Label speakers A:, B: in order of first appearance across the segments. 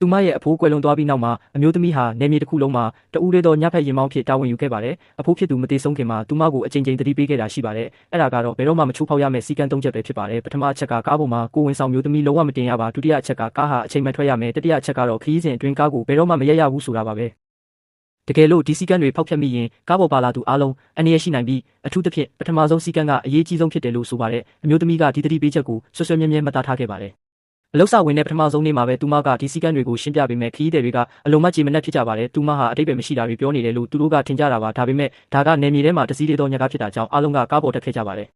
A: သူမရဲ့အဖိုးကွယ်လွန်သွားပြီးနောက်မှာအမျိုးသမီးဟာနေမြေတစ်ခုလုံးမှာတဦးတည်းသောညဖက်ရင်မောင်းဖြစ်တာဝန်ယူခဲ့ပါတယ်အဖိုးဖြစ်သူမတည်ဆုံးခင်မှာသူမကိုအကြိမ်ကြိမ်သတိပေးခဲ့တာရှိပါတယ်အဲ့ဒါကတော့ဘယ်တော့မှမချိုးဖောက်ရမယ့်စီကံ၃ချက်ပဲဖြစ်ပါတယ်ပထမအချက်ကကားပေါ်မှာကိုဝင်ဆောင်မျိုးသမီးလုံးဝမတင်ရပါဒုတိယအချက်ကကားဟာအချိန်မှထွက်ရမယ်တတိယအချက်ကတော့ခရီးစဉ်အတွင်းကားကိုဘယ်တော့မှမရရဘူးဆိုတာပါပဲတကယ်လို့ဒီစီကံတွေဖောက်ဖျက်မိရင်ကားပေါ်ပါလာသူအားလုံးအန္တရာယ်ရှိနိုင်ပြီးအထူးသဖြင့်ပထမဆုံးစီကံကအရေးကြီးဆုံးဖြစ်တယ်လို့ဆိုပါတယ်အမျိုးသမီးကဒီသတိပေးချက်ကိုဆွဆွမြဲမြဲမှတ်သားထားခဲ့ပါတယ်အလောက်ဆဝင်တဲ့ပထမဆုံးနေ့မှာပဲသူမကဒီစီကံတွေကိုရှင်းပြပေးမယ်ခရီးသည်တွေကအလုံးမကြေမနက်ဖြစ်ကြပါတယ်သူမဟာအတိတ်ပဲမရှိတာတွေပြောနေတယ်လို့သူတို့ကထင်ကြတာပါဒါပေမဲ့ဒါကနေမြေထဲမှာတစည်းသေးသောညကားဖြစ်တာကြောင့်အားလုံးကကားပေါ်တက်ခဲ့ကြပါတယ်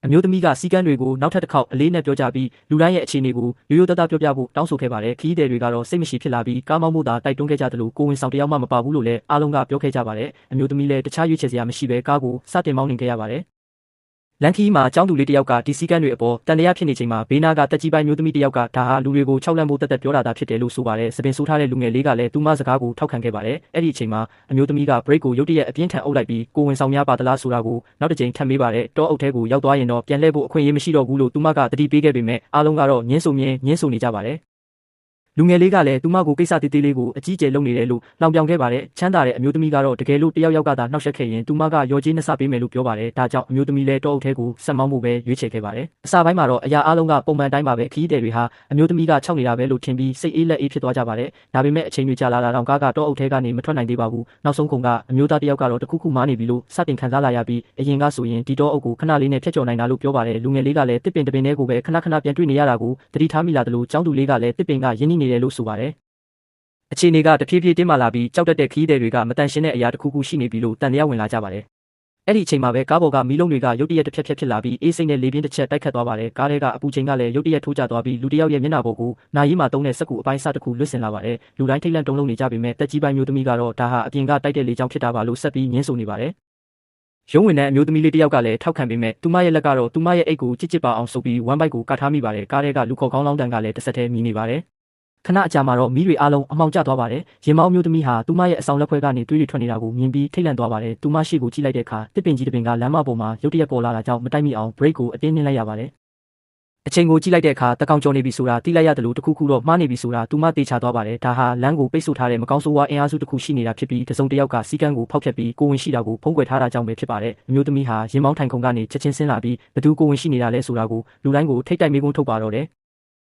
A: အမျိုးသမီးကစီကံတွေကိုနောက်ထပ်တစ်ခေါက်အလေးနဲ့ပြောကြပြီးလူတိုင်းရဲ့အခြေအနေကိုရိုးရိုးသားသားပြောပြဖို့တောင်းဆိုခဲ့ပါတယ်ခရီးသည်တွေကတော့စိတ်မရှိဖြစ်လာပြီးကားမောင်းမှုသာတိုက်တွန်းခဲ့ကြသလိုကိုဝင်ဆောင်တယောက်မှမပါဘူးလို့လည်းအားလုံးကပြောခဲ့ကြပါတယ်အမျိုးသမီးလည်းတခြားရွေးချယ်စရာမရှိဘဲကားကိုစတင်မောင်းနှင်ခဲ့ရပါတယ်လန်ခီမှာအကြောင်းသူလေးတယောက်ကဒီစီကံတွေအပေါ်တန်တရားဖြစ်နေချိန်မှာဘေးနာကတက်ကြီးပိုင်းမျိုးသမီးတယောက်ကဒါဟာလူတွေကိုခြောက်လန့်ဖို့တက်တက်ပြောတာသာဖြစ်တယ်လို့ဆိုပါတယ်စပင်ဆိုးထားတဲ့လူငယ်လေးကလည်းသူမစကားကိုထောက်ခံခဲ့ပါတယ်အဲ့ဒီအချိန်မှာအမျိုးသမီးက break ကိုရုတ်တရက်အပြင်းထန်အုပ်လိုက်ပြီးကိုဝင်ဆောင်များပါသလားဆိုတာကိုနောက်တစ်ချိန်ထပ်မေးပါတယ်တောအုပ်ထဲကိုရောက်သွားရင်တော့ပြန်လှည့်ဖို့အခွင့်အရေးမရှိတော့ဘူးလို့သူမကတတိပေးခဲ့ပေမဲ့အားလုံးကတော့ညင်းဆိုနေကြပါတယ်လူငယ်လေးကလည်းသူမကိုကိစ္စသေးသေးလေးကိုအကြီးကျယ်လုပ်နေတယ်လို့လောင်ပြောင်ခဲ့ပါတယ်ချမ်းသာတဲ့အမျိုးသမီးကတော့တကယ်လို့တယောက်ကသာနှောက်ယှက်ခဲ့ရင်သူမကရော်ကြီးနှစ်ဆပေးမယ်လို့ပြောပါတယ်ဒါကြောင့်အမျိုးသမီးလည်းတောအုပ်ထဲကိုဆက်မောင်းဖို့ပဲရွေးချယ်ခဲ့ပါတယ်အစပိုင်းမှာတော့အရာအားလုံးကပုံမှန်တိုင်းပါပဲခရီးသည်တွေဟာအမျိုးသမီးကခြောက်နေတာပဲလို့ထင်ပြီးစိတ်အေးလက်အေးဖြစ်သွားကြပါတယ်ဒါပေမဲ့အချိန်တွေကြာလာတာတော့ကားကတောအုပ်ထဲကနေမထွက်နိုင်သေးပါဘူးနောက်ဆုံးကုန်ကအမျိုးသားတယောက်ကတော့တခုခုမားနေပြီလို့စတင်ခံစားလာရပြီးအရင်ကဆိုရင်ဒီတောအုပ်ကိုခဏလေးနဲ့ဖျက်ကျော်နိုင်တာလို့ပြောပါတယ်လူငယ်လေးကလည်းတစ်ပင်တစ်ပင်ထဲကိုပဲခဏပြန်တွေ့နေရတာကိုသတိထားမိလာတယ်လို့ကျောင်းသူလေးကလည်းတစ်ပင်ကရင်းနှီးနေတယ်လို့ဆိုပါတယ်အခြေအနေကတဖြည်းဖြည်းတင်းမာလာပြီးကြောက်တတ်တဲ့ခရီးသည်တွေကမတန်ရှင်းတဲ့အရာတစ်ခုခုရှိနေပြီလို့တန်တရားဝင်လာကြပါတယ်။အဲ့ဒီအချိန်မှာပဲကားပေါ်ကမီးလုံးတွေကရုတ်တရက်တစ်ဖြက်ဖြစ်လာပြီးအေးစိမ့်နဲ့လေပြင်းတစ်ချက်တိုက်ခတ်သွားပါတယ်။ကားထဲကအပူချိန်ကလည်းရုတ်တရက်ထိုးကျသွားပြီးလူတစ်ယောက်ရဲ့မျက်နှာပေါ်ကိုနာရီမှသုံးတဲ့စက်ကူအပိုင်းစတစ်ခုလွတ်ဆင်လာပါတယ်။လူတိုင်းထိတ်လန့်တုန်လှုပ်နေကြပေမဲ့တက်ကြီးပိုင်းမျိုးသမီးကတော့ဒါဟာအပြင်ကတိုက်တဲ့လေကြောင်းဖြစ်တာပါလို့ဆက်ပြီးညှင်းဆိုနေပါတယ်။ရုံးဝင်တဲ့အမျိုးသမီးလေးတစ်ယောက်ကလည်းထောက်ခံပေမဲ့သူမရဲ့လက်ကတော့သူမရဲ့အိတ်ကိုကြစ်ပါအောင်ဆုပ်ပြီးဝမ်းပိုက်ကိုကတ်ထားမိပါတယ်။ကားထဲကလူခေါ်ကောင်းလောင်းတန်ကလည်းတစ်ဆက်တည်းမြည်နေပါတယ်ခဏအကြာမှာတော့မီးတွေအားလုံးအမှောင်ကျသွားပါတယ်။ရင်မောင်းမျိုးသမီးဟာသူမရဲ့အဆောင်လက်ခွဲကနေသွေးတွေထွက်နေတာကိုမြင်ပြီးထိတ်လန့်သွားပါတယ်။သူမရှိကိုကြည့်လိုက်တဲ့အခါတစ်ပင်ကြီးတစ်ပင်ကလမ်းမပေါ်မှာရုတ်တရက်ပေါ်လာတာကြောင့်မတိုက်မိအောင် break ကိုအတင်းနှင်းလိုက်ရပါတယ်။အချိန်ကိုကြည့်လိုက်တဲ့အခါတကောင်ကျော်နေပြီဆိုတာသိလိုက်ရတယ်လို့တခုခုတော့မှားနေပြီဆိုတာသူမတေချာသွားပါတယ်။ဒါဟာလမ်းကိုပိတ်ဆို့ထားတဲ့မကောင်းဆိုးဝါးအင်အားစုတစ်ခုရှိနေတာဖြစ်ပြီးတစုံတစ်ယောက်ကစီကံကိုဖောက်ဖျက်ပြီးကိုဝင်ရှိတာကိုဖုံးကွယ်ထားတာကြောင့်ပဲဖြစ်ပါတယ်။အမျိုးသမီးဟာရင်မောင်းထိုင်ခုံကနေချက်ချင်းဆင်းလာပြီးဘသူကိုဝင်ရှိနေတာလဲဆိုတာကိုလူတိုင်းကိုထိတ်တိုက်မေးခွန်းထုတ်ပါတော့တယ်။